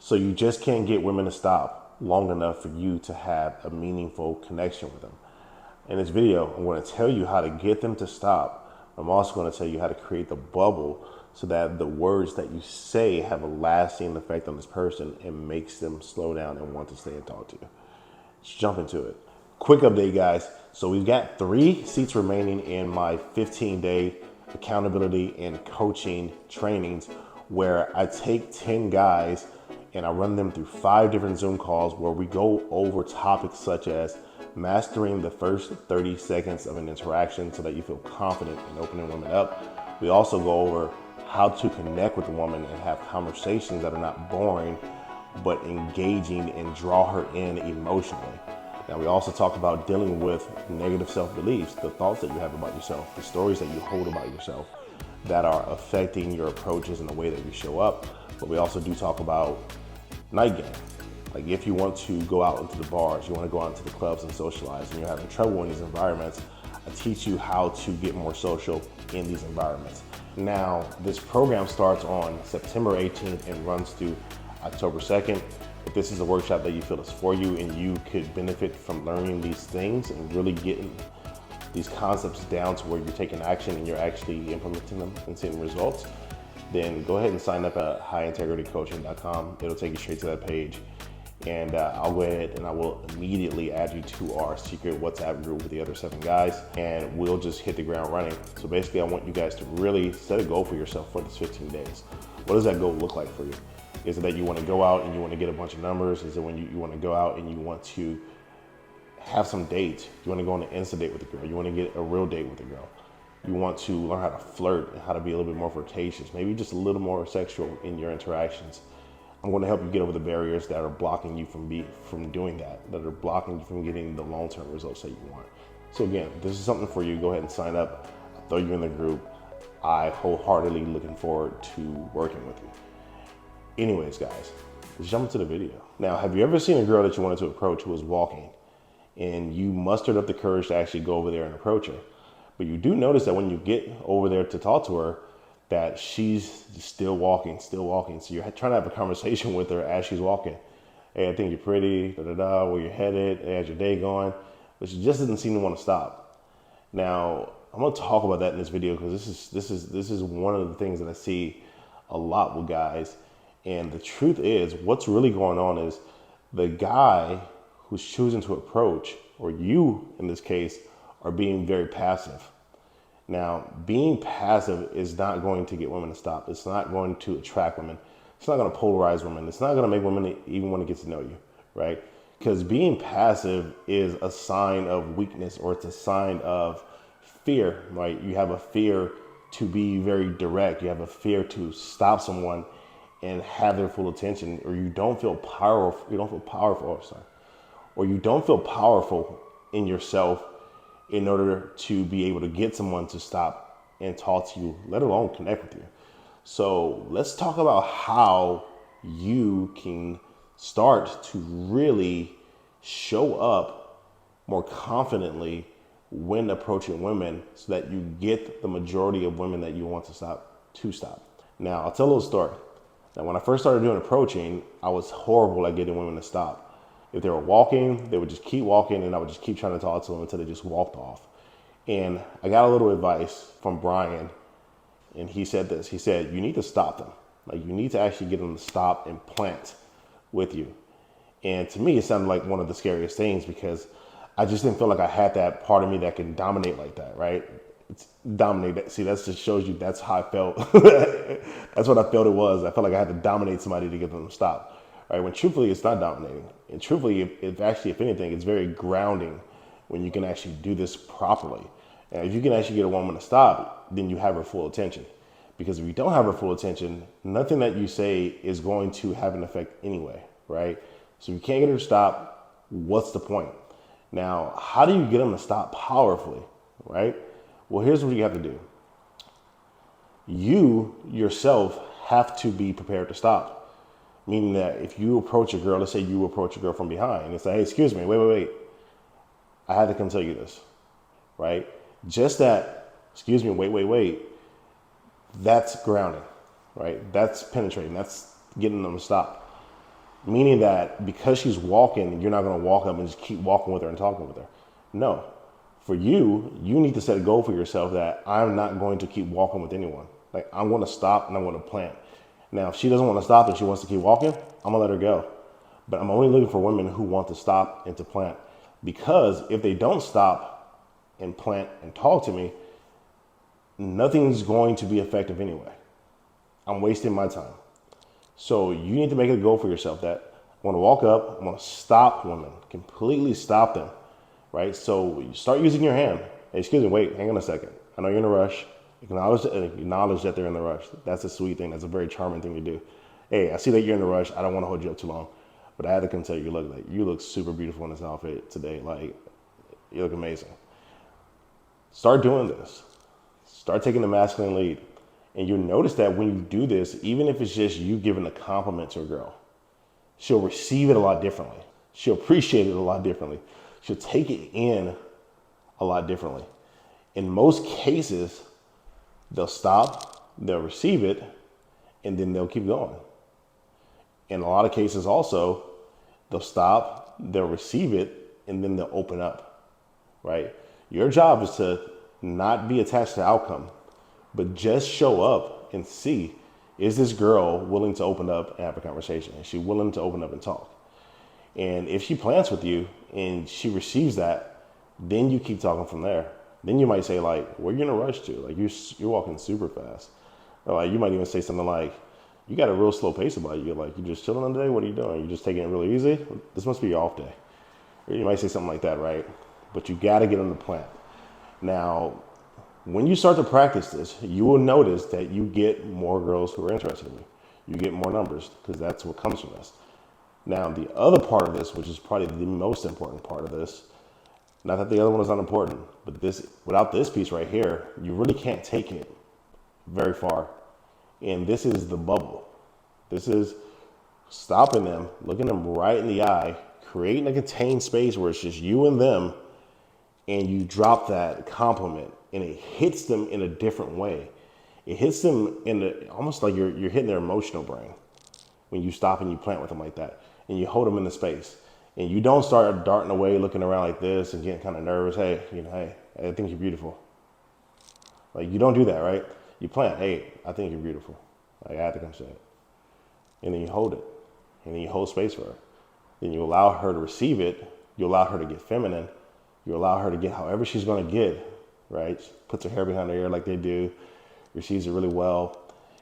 So you just can't get women to stop long enough for you to have a meaningful connection with them. In this video, I'm going to tell you how to get them to stop. I'm also going to tell you how to create the bubble so that the words that you say have a lasting effect on this person and makes them slow down and want to stay and talk to you. Let's jump into it. Quick update, guys. So we've got 3 seats remaining in my 15-day accountability and coaching trainings where I take 10 guys and I run them through 5 different Zoom calls where we go over topics such as mastering the first 30 seconds of an interaction so that you feel confident in opening women up. We also go over how to connect with a woman and have conversations that are not boring but engaging and draw her in emotionally. Now, we also talk about dealing with negative self-beliefs, the thoughts that you have about yourself, the stories that you hold about yourself that are affecting your approaches and the way that you show up. But we also do talk about night game. Like if you want to go out into the bars, you want to go out into the clubs and socialize, and you're having trouble in these environments, I teach you how to get more social in these environments. Now, this program starts on September 18th and runs through October 2nd. If this is a workshop that you feel is for you and you could benefit from learning these things and really getting these concepts down to where you're taking action and you're actually implementing them and seeing results, then go ahead and sign up at HighIntegrityCoaching.com. It'll take you straight to that page. And I'll go ahead and I will immediately add you to our secret WhatsApp group with the other 7 guys, and we'll just hit the ground running. So basically, I want you guys to really set a goal for yourself for this 15 days. What does that goal look like for you? Is it that you want to go out and you want to get a bunch of numbers? Is it when you want to go out and you want to have some dates? You want to go on an Insta date with a girl? You want to get a real date with a girl? You want to learn how to flirt and how to be a little bit more flirtatious, maybe just a little more sexual in your interactions. I'm going to help you get over the barriers that are blocking you from doing that are blocking you from getting the long-term results that you want. So again, if this is something for you, go ahead and sign up. I'll throw you in the group. I wholeheartedly looking forward to working with you. Anyways, guys, let's jump into the video. Now, have you ever seen a girl that you wanted to approach who was walking and you mustered up the courage to actually go over there and approach her? But you do notice that when you get over there to talk to her, that she's still walking. So you're trying to have a conversation with her as she's walking. Hey, I think you're pretty, where you're headed, hey, how's your day going? But she just doesn't seem to want to stop. Now, I'm gonna talk about that in this video because this is one of the things that I see a lot with guys. And the truth is, what's really going on is the guy who's choosing to approach, or you in this case, are being very passive. Now, being passive is not going to get women to stop. It's not going to attract women. It's not going to polarize women. It's not going to make women even want to get to know you, right? Because being passive is a sign of weakness, or it's a sign of fear, right? You have a fear to be very direct. You have a fear to stop someone and have their full attention, or you don't feel powerful. You don't feel powerful in yourself in order to be able to get someone to stop and talk to you, let alone connect with you. So let's talk about how you can start to really show up more confidently when approaching women so that you get the majority of women that you want to stop. Now, I'll tell a little story. Now, when I first started doing approaching, I was horrible at getting women to stop. If they were walking, they would just keep walking, and I would just keep trying to talk to them until they just walked off. And I got a little advice from Brian, and he said this. He said, you need to stop them. Like, you need to actually get them to stop and plant with you. And to me, it sounded like one of the scariest things because I just didn't feel like I had that part of me that can dominate like that, right? It's dominate. See, that just shows you that's how I felt. That's what I felt it was. I felt like I had to dominate somebody to get them to stop. Right, when truthfully, it's not dominating. And truthfully, if anything, it's very grounding when you can actually do this properly. And if you can actually get a woman to stop, then you have her full attention. Because if you don't have her full attention, nothing that you say is going to have an effect anyway, right? So if you can't get her to stop, what's the point? Now, how do you get them to stop powerfully, right? Well, here's what you have to do. You yourself have to be prepared to stop. Meaning that if you approach a girl, let's say you approach a girl from behind and say, hey, excuse me, wait. I had to come tell you this, right? Just that, excuse me, wait. That's grounding, right? That's penetrating. That's getting them to stop. Meaning that because she's walking, you're not going to walk up and just keep walking with her and talking with her. No. For you, you need to set a goal for yourself that I'm not going to keep walking with anyone. Like, I'm going to stop and I'm going to plant. Now, if she doesn't want to stop and she wants to keep walking, I'm going to let her go. But I'm only looking for women who want to stop and to plant. Because if they don't stop and plant and talk to me, nothing's going to be effective anyway. I'm wasting my time. So you need to make it a goal for yourself that I want to walk up, I want to stop women, completely stop them, right? So you start using your hand. Hey, excuse me, wait, hang on a second. I know you're in a rush. Acknowledge that they're in a rush. That's a sweet thing. That's a very charming thing to do. Hey, I see that you're in a rush. I don't want to hold you up too long, but I had to come tell you, you look super beautiful in this outfit today. Like, you look amazing. Start doing this. Start taking the masculine lead. And you'll notice that when you do this, even if it's just you giving a compliment to a girl, she'll receive it a lot differently. She'll appreciate it a lot differently. She'll take it in a lot differently. In most cases, they'll stop, they'll receive it, and then they'll keep going. In a lot of cases also, they'll stop, they'll receive it, and then they'll open up, right? Your job is to not be attached to the outcome, but just show up and see, is this girl willing to open up and have a conversation? Is she willing to open up and talk? And if she plants with you and she receives that, then you keep talking from there. Then you might say like, where are you in a rush to? Like you're walking super fast. Or like you might even say something like, you got a real slow pace about you. Like, you just chilling today? What are you doing? You just taking it really easy? This must be your off day. Or you might say something like that, right? But you got to get on the plant. Now, when you start to practice this, you will notice that you get more girls who are interested in you. You get more numbers because that's what comes from this. Now, the other part of this, which is probably the most important part of this, not that the other one is not important, but this, without this piece right here, you really can't take it very far. And this is the bubble. This is stopping them, looking them right in the eye, creating a contained space where it's just you and them, and you drop that compliment, and it hits them in a different way. It hits them almost like you're hitting their emotional brain when you stop and you plant with them like that, and you hold them in the space, and you don't start darting away, looking around like this, and getting kind of nervous. Hey, hey, I think you're beautiful. Like, you don't do that, right? You plant. Hey, I think you're beautiful. Like, I have to come say it, and then you hold it, and then you hold space for her. Then you allow her to receive it. You allow her to get feminine. You allow her to get however she's going to get, right? She puts her hair behind her ear like they do, receives it really well,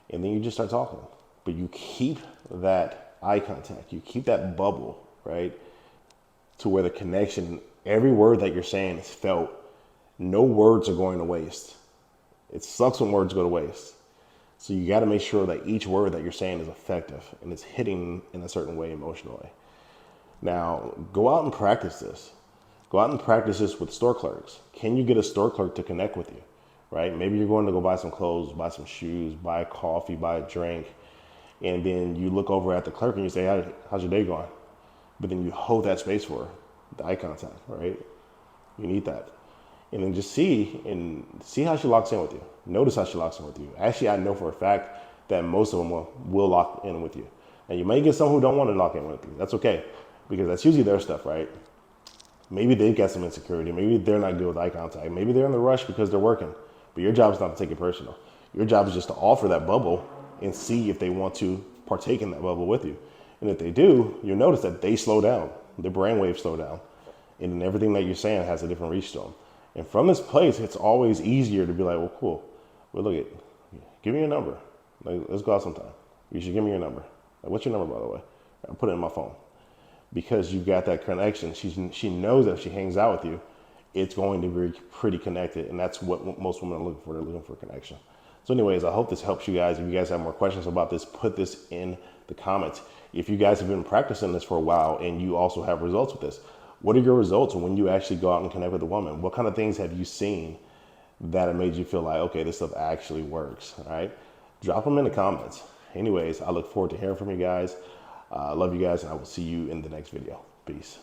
and then you just start talking. But you keep that eye contact. You keep that bubble, right? To where the connection, every word that you're saying is felt. No words are going to waste. It sucks when words go to waste. So you got to make sure that each word that you're saying is effective and it's hitting in a certain way emotionally. Now, go out and practice this. Go out and practice this with store clerks. Can you get a store clerk to connect with you, right? Maybe you're going to go buy some clothes, buy some shoes, buy coffee, buy a drink, and then you look over at the clerk and you say, how's your day going? But then you hold that space for her, the eye contact, right? You need that. And then just see how she locks in with you. Notice how she locks in with you. Actually, I know for a fact that most of them will lock in with you. And you may get some who don't want to lock in with you. That's okay, because that's usually their stuff, right? Maybe they've got some insecurity. Maybe they're not good with eye contact. Maybe they're in the rush because they're working. But your job is not to take it personal. Your job is just to offer that bubble and see if they want to partake in that bubble with you. And if they do, you'll notice that they slow down. Their brainwaves slow down. And then everything that you're saying has a different reach to them. And from this place, it's always easier to be like, well, cool. Well, look, give me your number. Like, let's go out sometime. You should give me your number. Like, what's your number, by the way? I'll put it in my phone. Because you've got that connection. She knows that if she hangs out with you, it's going to be pretty connected. And that's what most women are looking for. They're looking for connection. So anyways, I hope this helps you guys. If you guys have more questions about this, put this in the comments. If you guys have been practicing this for a while and you also have results with this, what are your results when you actually go out and connect with a woman? What kind of things have you seen that have made you feel like, okay, this stuff actually works, all right? Drop them in the comments. Anyways, I look forward to hearing from you guys. I love you guys, and I will see you in the next video. Peace.